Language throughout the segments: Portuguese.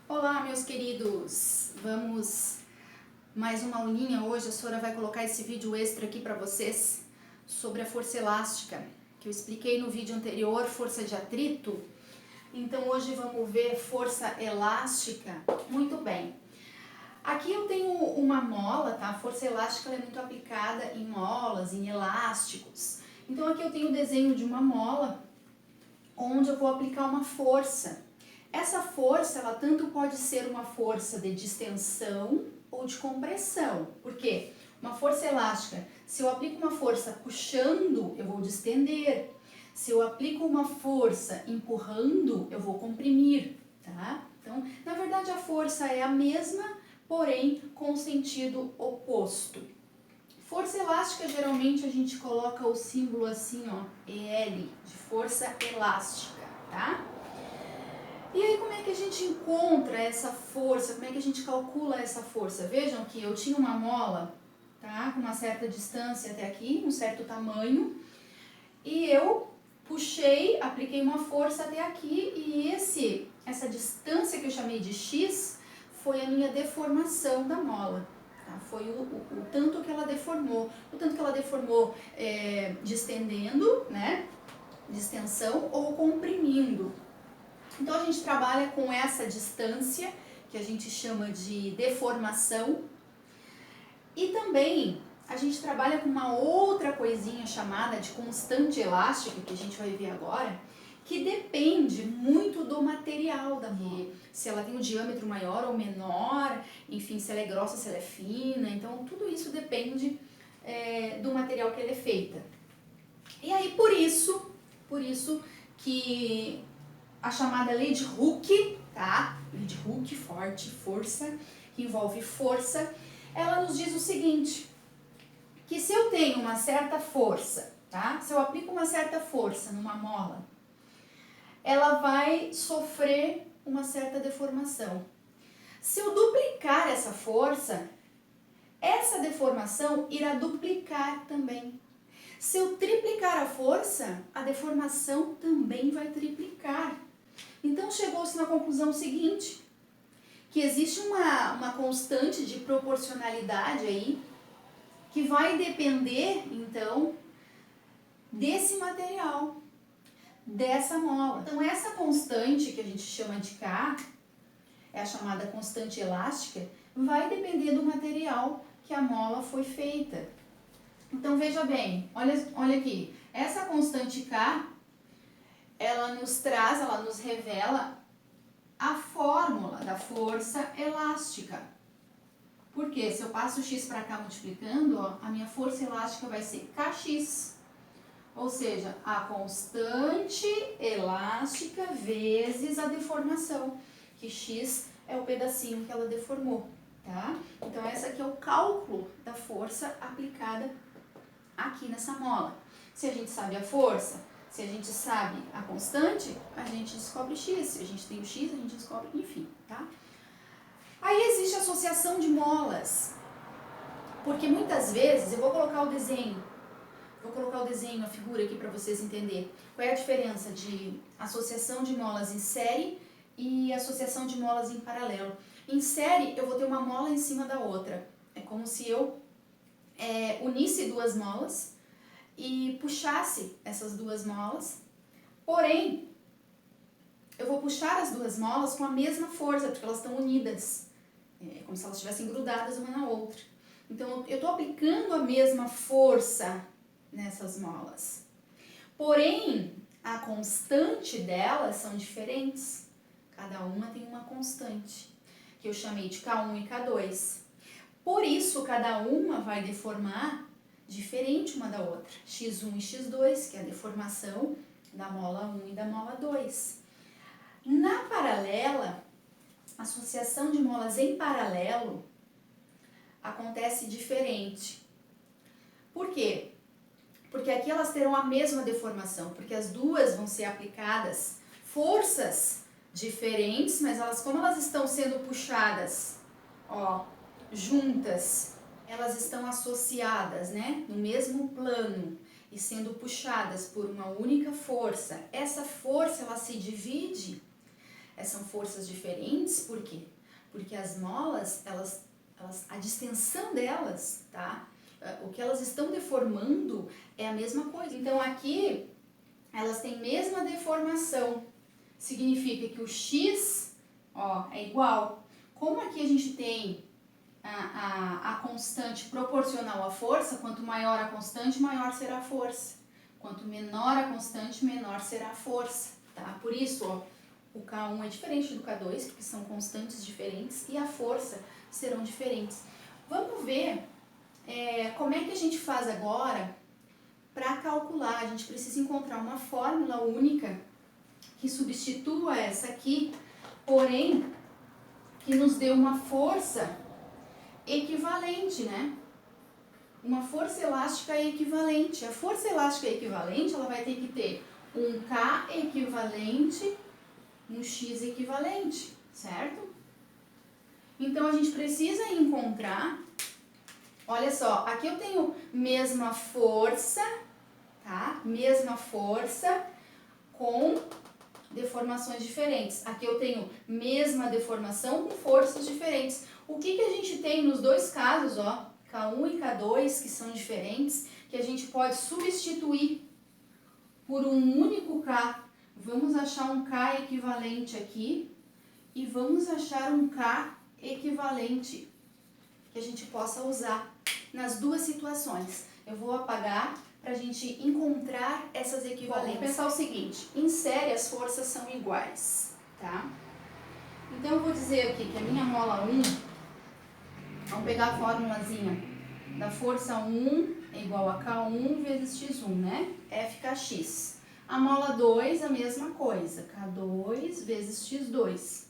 Olá, meus queridos! Vamos mais uma aulinha hoje. A Sora vai colocar esse vídeo extra aqui para vocês sobre a força elástica, que eu expliquei no vídeo anterior, força de atrito. Então hoje vamos ver força elástica. Muito bem. Aqui eu tenho uma mola, tá? A força elástica ela é muito aplicada em molas, em elásticos. Então aqui eu tenho o desenho de uma mola, onde eu vou aplicar uma força. Essa força, ela tanto pode ser uma força de distensão ou de compressão. Por quê? Uma força elástica, se eu aplico uma força puxando, eu vou distender. Se eu aplico uma força empurrando, eu vou comprimir, tá? Então, na verdade, a força é a mesma, porém com sentido oposto. Força elástica, geralmente a gente coloca o símbolo assim, ó, EL, de força elástica, tá? E aí, como é que a gente encontra essa força? Como é que a gente calcula essa força? Vejam que eu tinha uma mola, tá? Com uma certa distância até aqui, um certo tamanho, e eu puxei, apliquei uma força até aqui, e essa distância que eu chamei de X foi a minha deformação da mola. Tá? Foi o tanto que ela deformou. O tanto que ela deformou distendendo, né? Distensão ou comprimindo. Então a gente trabalha com essa distância, que a gente chama de deformação, e também a gente trabalha com uma outra coisinha chamada de constante elástica, que a gente vai ver agora, que depende muito do material da mola. Se ela tem um diâmetro maior ou menor, enfim, se ela é grossa, se ela é fina, então tudo isso depende do material que ela é feita. E aí por isso que a chamada lei de Hooke, tá? Lei de Hooke, força, que envolve força, ela nos diz o seguinte, que se eu tenho uma certa força, tá? Se eu aplico uma certa força numa mola, ela vai sofrer uma certa deformação. Se eu duplicar essa força, essa deformação irá duplicar também. Se eu triplicar a força, a deformação também vai triplicar. Então chegou-se na conclusão seguinte, que existe uma constante de proporcionalidade aí, que vai depender, então, desse material, dessa mola. Então essa constante, que a gente chama de K, é a chamada constante elástica, vai depender do material que a mola foi feita. Então veja bem, olha aqui, essa constante K, ela nos revela a fórmula da força elástica. Porque se eu passo o x para cá multiplicando, ó, a minha força elástica vai ser Kx. Ou seja, a constante elástica vezes a deformação, que x é o pedacinho que ela deformou, tá? Então esse aqui é o cálculo da força aplicada aqui nessa mola. Se a gente sabe a força, se a gente sabe a constante, a gente descobre x. Se a gente tem o x, a gente descobre, enfim, tá? Aí existe a associação de molas, porque muitas vezes, eu vou colocar o desenho, a figura aqui para vocês entenderem. Qual é a diferença de associação de molas em série e associação de molas em paralelo? Em série, eu vou ter uma mola em cima da outra. É como se eu unisse duas molas e puxasse essas duas molas, porém, eu vou puxar as duas molas com a mesma força, porque elas estão unidas, como se elas estivessem grudadas uma na outra. Então, eu estou aplicando a mesma força nessas molas, porém, a constante delas são diferentes, cada uma tem uma constante, que eu chamei de K1 e K2. Por isso, cada uma vai deformar diferente uma da outra. X1 e X2, que é a deformação da mola 1 e da mola 2. Na paralela, a associação de molas em paralelo acontece diferente. Por quê? Porque aqui elas terão a mesma deformação, porque as duas vão ser aplicadas forças diferentes, mas como elas estão sendo puxadas, ó, juntas, elas estão associadas, né, no mesmo plano e sendo puxadas por uma única força. Essa força, ela se divide são forças diferentes, por quê? Porque as molas, a distensão delas, tá? O que elas estão deformando é a mesma coisa. Então aqui, elas têm mesma deformação. Significa que o X, ó, é igual. Como aqui a gente tem a constante proporcional à força, quanto maior a constante, maior será a força. Quanto menor a constante, menor será a força, tá? Por isso, ó, o K1 é diferente do K2, porque são constantes diferentes e a força serão diferentes. Vamos ver como é que a gente faz agora para calcular. A gente precisa encontrar uma fórmula única que substitua essa aqui, porém, que nos dê uma força equivalente, né? Uma força elástica equivalente. A força elástica equivalente, ela vai ter que ter um K equivalente, um X equivalente, certo? Então, a gente precisa encontrar, olha só, aqui eu tenho mesma força, tá? Mesma força com deformações diferentes. Aqui eu tenho mesma deformação com forças diferentes. O que a gente tem nos dois casos, ó, K1 e K2, que são diferentes, que a gente pode substituir por um único K. Vamos achar um K equivalente aqui e vamos achar um K equivalente que a gente possa usar nas duas situações. Eu vou apagar para a gente encontrar essas equivalências. Vamos pensar o seguinte, em série as forças são iguais, tá? Então eu vou dizer aqui que a minha mola 1, vamos pegar a formulazinha da força 1 é igual a K1 vezes X1, né? FKX. A mola 2, a mesma coisa, K2 vezes X2.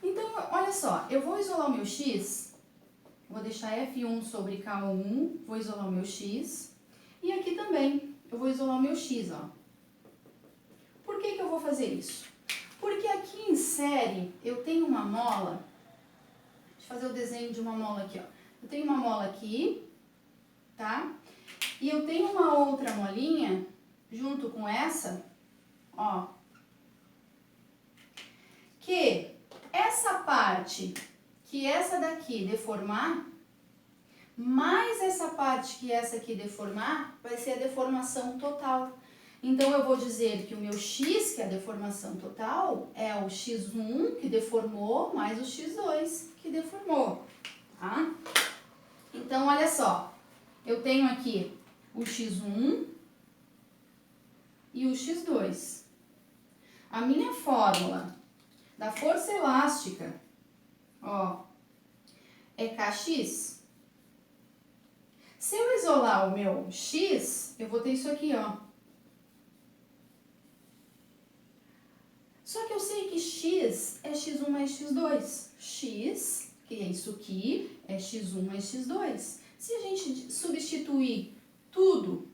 Então, olha só, eu vou isolar o meu X, vou deixar F1 sobre K1, vou isolar o meu X. E aqui também, eu vou isolar o meu X, ó. Por que eu vou fazer isso? Porque aqui em série, eu tenho uma mola, deixa eu fazer o desenho de uma mola aqui, ó. Eu tenho uma mola aqui, tá? E eu tenho uma outra molinha, junto com essa, ó, que essa parte que essa daqui deformar, mais essa parte que essa aqui deformar, vai ser a deformação total. Então, eu vou dizer que o meu X, que é a deformação total, é o X1 que deformou, mais o X2 que deformou, tá? Então, olha só, eu tenho aqui o X1 e o X2. A minha fórmula da força elástica, ó, é Kx. Se eu isolar o meu X, eu vou ter isso aqui, ó. Só que eu sei que X é X1 mais X2. X, que é isso aqui, é X1 mais X2. Se a gente substituir tudo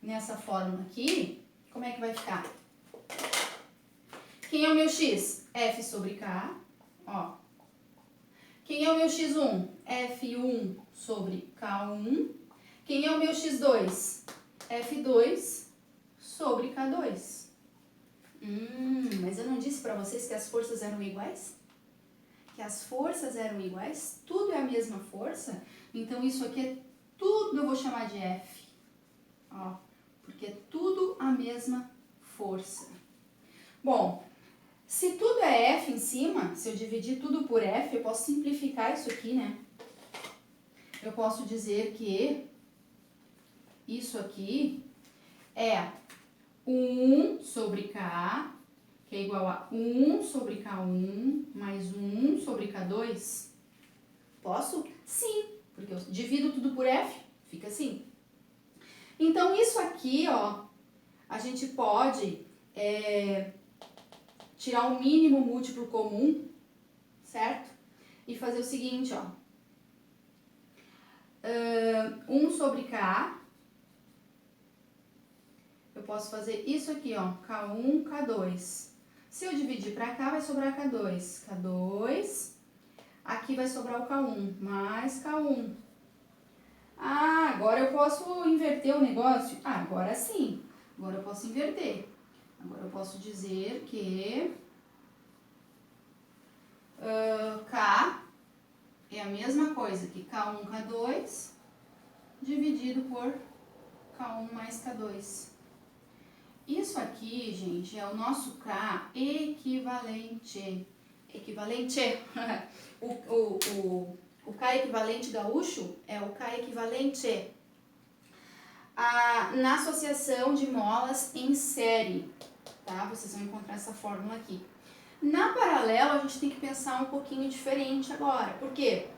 nessa fórmula aqui, como é que vai ficar? Quem é o meu X? F sobre K, ó. Quem é o meu X1? F1 sobre K1. Quem é o meu X2? F2 sobre K2. Mas eu não disse para vocês que as forças eram iguais? Que as forças eram iguais? Tudo é a mesma força? Então, isso aqui é tudo, eu vou chamar de F. Ó, porque é tudo a mesma força. Bom, se tudo é F em cima, se eu dividir tudo por F, eu posso simplificar isso aqui, né? Eu posso dizer que isso aqui é 1 sobre K, que é igual a 1 sobre K1 mais 1 sobre K2. Posso? Sim, porque eu divido tudo por F, fica assim. Então, isso aqui, ó, a gente pode tirar o mínimo múltiplo comum, certo? E fazer o seguinte, ó. 1 sobre K, eu posso fazer isso aqui, ó, K1, K2. Se eu dividir para cá, vai sobrar K2. K2, aqui vai sobrar o K1, mais K1. Ah, agora eu posso inverter o negócio? Ah, agora sim. Agora eu posso inverter. Agora eu posso dizer que K é a mesma coisa que K1, K2 dividido por K1 mais K2. Isso aqui, gente, é o nosso K equivalente. Equivalente. O K equivalente gaúcho é o K equivalente na associação de molas em série. Tá? Vocês vão encontrar essa fórmula aqui. Na paralelo, a gente tem que pensar um pouquinho diferente agora. Por quê?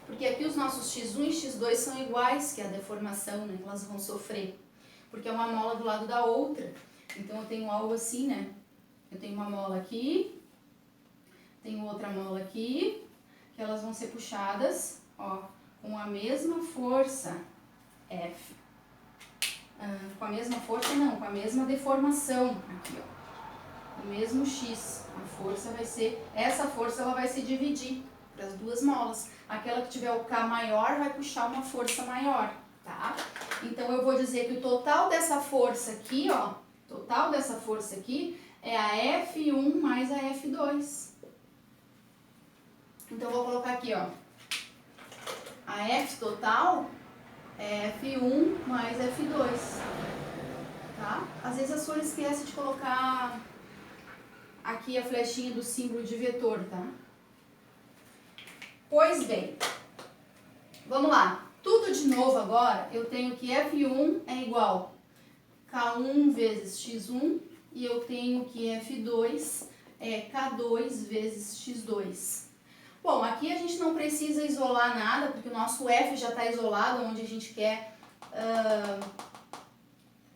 Porque aqui os nossos X1 e X2 são iguais, que é a deformação, né? Elas vão sofrer. Porque é uma mola do lado da outra. Então, eu tenho algo assim, né? Eu tenho uma mola aqui, tenho outra mola aqui, que elas vão ser puxadas, ó, com a mesma força F. Com a mesma força não, com a mesma deformação aqui, ó. O mesmo X. A força vai ser, essa força ela vai se dividir para as duas molas. Aquela que tiver o K maior vai puxar uma força maior, tá? Então eu vou dizer que o total dessa força aqui, ó, total dessa força aqui é a F1 mais a F2. Então eu vou colocar aqui, ó, a F total é F1 mais F2, tá? Às vezes a sua esquece de colocar aqui a flechinha do símbolo de vetor, tá? Pois bem, vamos lá. Tudo de novo agora, eu tenho que F1 é igual K1 vezes X1 e eu tenho que F2 é K2 vezes X2. Bom, aqui a gente não precisa isolar nada, porque o nosso F já está isolado, onde a gente quer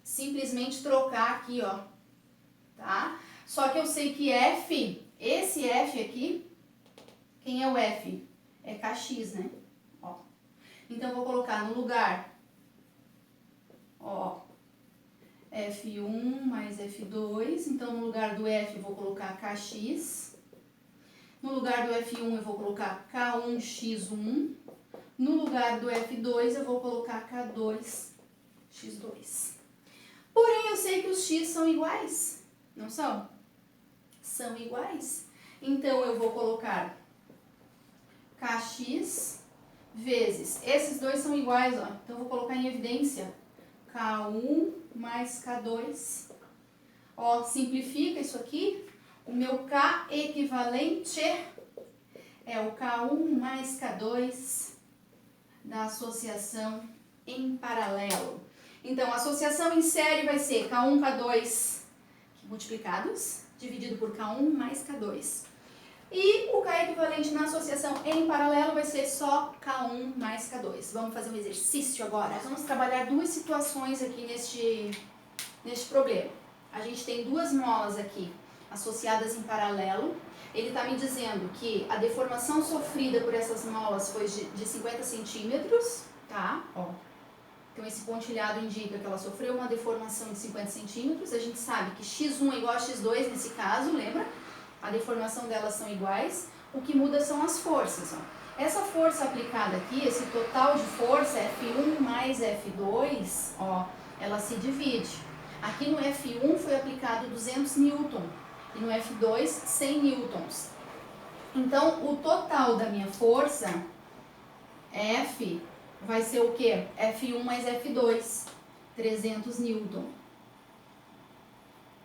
simplesmente trocar aqui, ó, tá? Só que eu sei que F, esse F aqui, quem é o F? É Kx, né? Ó. Então, eu vou colocar no lugar, ó, F1 mais F2. Então, no lugar do F, eu vou colocar Kx. No lugar do F1, eu vou colocar K1x1. No lugar do F2, eu vou colocar K2x2. Porém, eu sei que os x são iguais, não são? São iguais. Então, eu vou colocar Kx vezes, esses dois são iguais, ó. Então, eu vou colocar em evidência K1 mais K2. Ó, simplifica isso aqui. O meu K equivalente é o K1 mais K2 da associação em paralelo. Então, a associação em série vai ser K1, K2 multiplicados, dividido por K1 mais K2. E o K equivalente na associação em paralelo vai ser só K1 mais K2. Vamos fazer um exercício agora. Nós vamos trabalhar duas situações aqui neste problema. A gente tem duas molas aqui associadas em paralelo. Ele está me dizendo que a deformação sofrida por essas molas foi de 50 centímetros, tá? Ó. Então, esse pontilhado indica que ela sofreu uma deformação de 50 centímetros. A gente sabe que X1 é igual a X2 nesse caso, lembra? A deformação delas são iguais. O que muda são as forças, ó. Essa força aplicada aqui, esse total de força, F1 mais F2, ó, ela se divide. Aqui no F1 foi aplicado 200 newton e no F2 100 newtons. Então, o total da minha força, F, vai ser o quê? F1 mais F2, 300 newton.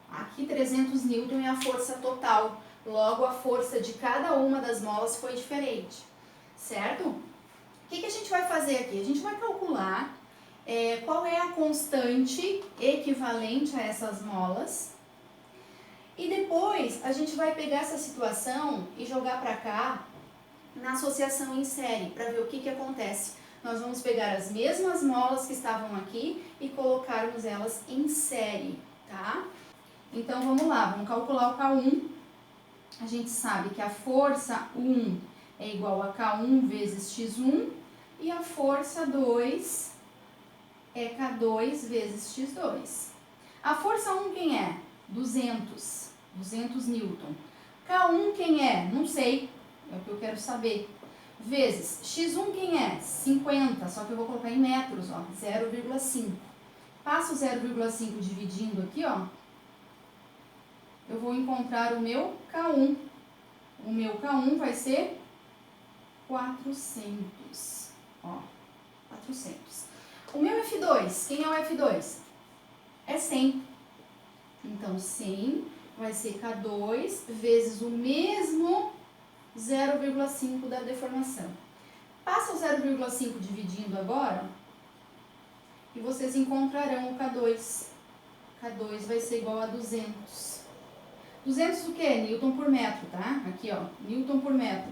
Aqui 300 newton é a força total. Logo, a força de cada uma das molas foi diferente, certo? O que a gente vai fazer aqui? A gente vai calcular qual é a constante equivalente a essas molas. E depois, a gente vai pegar essa situação e jogar para cá na associação em série, para ver o que acontece. Nós vamos pegar as mesmas molas que estavam aqui e colocarmos elas em série, tá? Então, vamos lá, vamos calcular o K1. A gente sabe que a força 1 é igual a K1 vezes X1 e a força 2 é K2 vezes X2. A força 1 quem é? 200 newton. K1 quem é? Não sei, é o que eu quero saber. Vezes X1 quem é? 50, só que eu vou colocar em metros, ó, 0,5. Passo 0,5 dividindo aqui, ó. Eu vou encontrar o meu K1. O o meu K1 vai ser 400. Ó, 400. O meu F2, quem é o F2? É 100. Então, 100 vai ser K2 vezes o mesmo 0,5 da deformação. Passa o 0,5 dividindo agora e vocês encontrarão o K2. K2 vai ser igual a 200. 200 o quê? Newton por metro, tá? Aqui, ó, Newton por metro.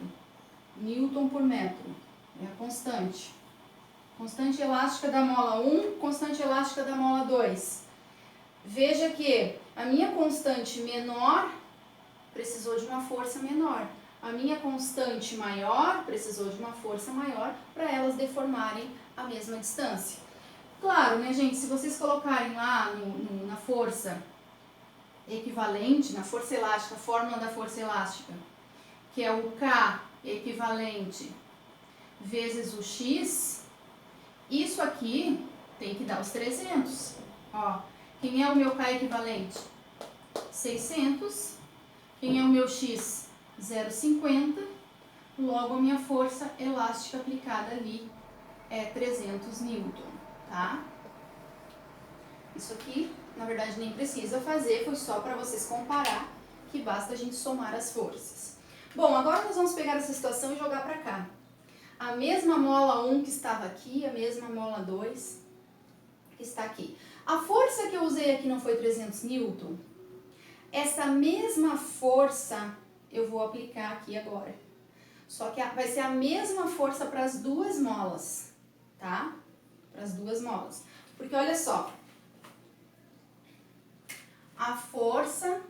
Newton por metro. É a constante. Constante elástica da mola 1, constante elástica da mola 2. Veja que a minha constante menor precisou de uma força menor. A minha constante maior precisou de uma força maior para elas deformarem a mesma distância. Claro, né, gente, se vocês colocarem lá na força equivalente, na força elástica, a fórmula da força elástica, que é o K equivalente vezes o X, isso aqui tem que dar os 300. Ó, quem é o meu K equivalente? 600. Quem é o meu X? 0,50. Logo, a minha força elástica aplicada ali é 300 newton, tá? Isso aqui, na verdade, nem precisa fazer, foi só para vocês comparar, que basta a gente somar as forças. Bom, agora nós vamos pegar essa situação e jogar para cá. A mesma mola 1 que estava aqui, a mesma mola 2 que está aqui. A força que eu usei aqui não foi 300 newton? Essa mesma força eu vou aplicar aqui agora. Só que vai ser a mesma força para as duas molas, tá? Para as duas molas. Porque olha só, a força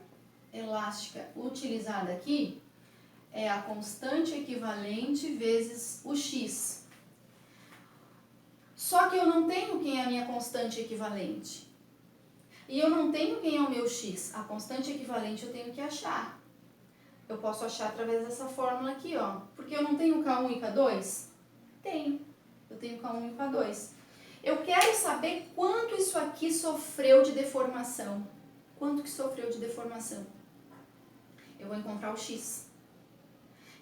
elástica utilizada aqui é a constante equivalente vezes o X. Só que eu não tenho quem é a minha constante equivalente. E eu não tenho quem é o meu X. A constante equivalente eu tenho que achar. Eu posso achar através dessa fórmula aqui, ó. Porque eu não tenho K1 e K2? Tenho. Eu tenho K1 e K2. Eu quero saber quanto isso aqui sofreu de deformação. Quanto que sofreu de deformação? Eu vou encontrar o X.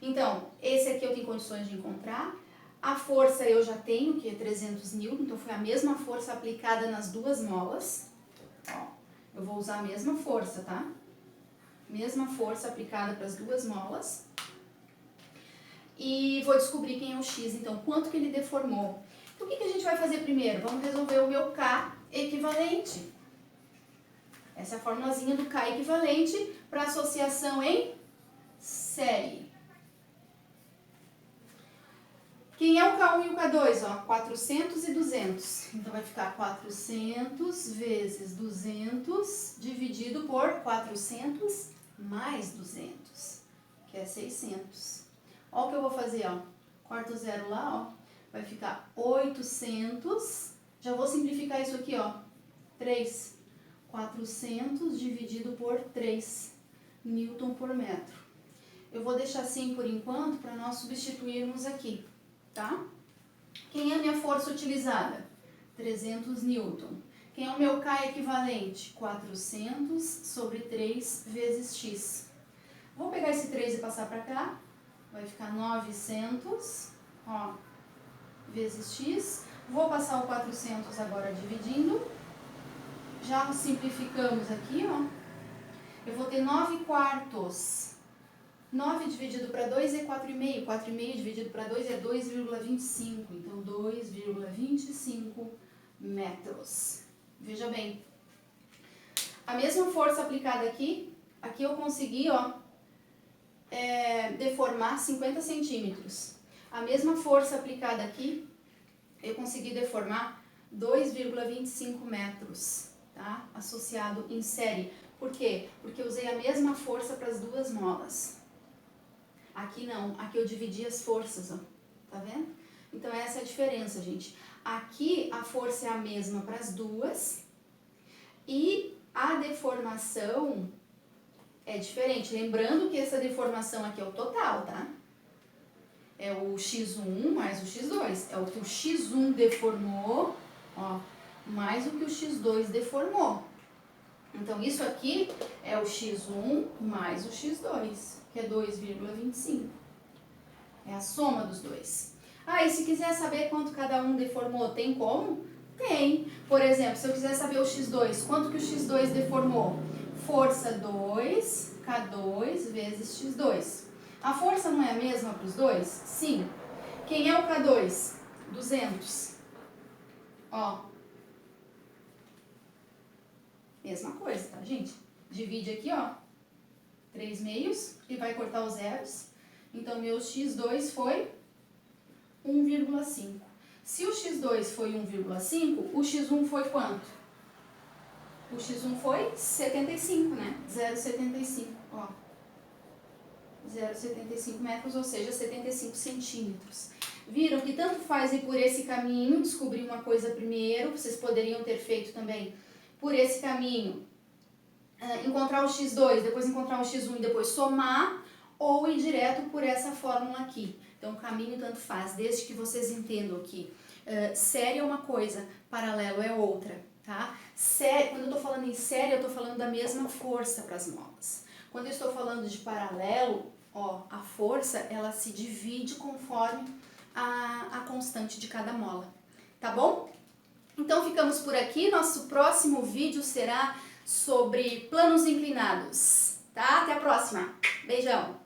Então, esse aqui eu tenho condições de encontrar. A força eu já tenho, que é 300 newton, então foi a mesma força aplicada nas duas molas. Ó, eu vou usar a mesma força, tá? Mesma força aplicada para as duas molas. E vou descobrir quem é o X, então, quanto que ele deformou. Então, o que a gente vai fazer primeiro? Vamos resolver o meu K equivalente. Essa é a formulazinha do K equivalente para associação em série. Quem é o K1 e o K2? Ó, 400 e 200. Então, vai ficar 400 vezes 200 dividido por 400 mais 200, que é 600. Ó o que eu vou fazer, ó. Quarto zero lá, ó. Vai ficar 800. Já vou simplificar isso aqui, ó. 3. 400 dividido por 3 newton por metro. Eu vou deixar assim por enquanto para nós substituirmos aqui, tá? Quem é a minha força utilizada? 300 newton. Quem é o meu K equivalente? 400 sobre 3 vezes X. Vou pegar esse 3 e passar para cá. Vai ficar 900, ó, vezes X. Vou passar o 400 agora dividindo. Já simplificamos aqui, ó. Eu vou ter 9 quartos. 9 dividido para 2 é 4,5. 4,5 dividido para 2 é 2,25. Então, 2,25 metros. Veja bem. A mesma força aplicada aqui eu consegui, ó, deformar 50 centímetros. A mesma força aplicada aqui, eu consegui deformar 2,25 metros, tá? Associado em série. Por quê? Porque eu usei a mesma força para as duas molas. Aqui não, aqui eu dividi as forças, ó. Tá vendo? Então essa é a diferença, gente. Aqui a força é a mesma para as duas e a deformação é diferente. Lembrando que essa deformação aqui é o total, tá? É o x1 mais o x2. É o que o x1 deformou, ó, mais o que o x2 deformou. Então, isso aqui é o x1 mais o x2, que é 2,25. É a soma dos dois. Ah, e se quiser saber quanto cada um deformou, tem como? Tem. Por exemplo, se eu quiser saber o x2, quanto que o x2 deformou? Força 2, K2 vezes x2. A força não é a mesma para os dois? Sim. Quem é o K2? 200. Ó. Mesma coisa, tá, gente? Divide aqui, ó. 3 meios e vai cortar os zeros. Então, meu x2 foi 1,5. Se o x2 foi 1,5, o x1 foi quanto? O x1 foi 75, né? 0,75, ó. 0,75 metros, ou seja, 75 centímetros. Viram que tanto faz ir por esse caminho, descobrir uma coisa primeiro, vocês poderiam ter feito também por esse caminho, encontrar o x2, depois encontrar o x1 e depois somar, ou ir direto por essa fórmula aqui. Então, o caminho tanto faz, desde que vocês entendam que série é uma coisa, paralelo é outra, tá? Quando eu estou falando em série, eu estou falando da mesma força para as molas. Quando eu estou falando de paralelo, ó, a força, ela se divide conforme a constante de cada mola, tá bom? Então, ficamos por aqui. Nosso próximo vídeo será sobre planos inclinados, tá? Até a próxima. Beijão!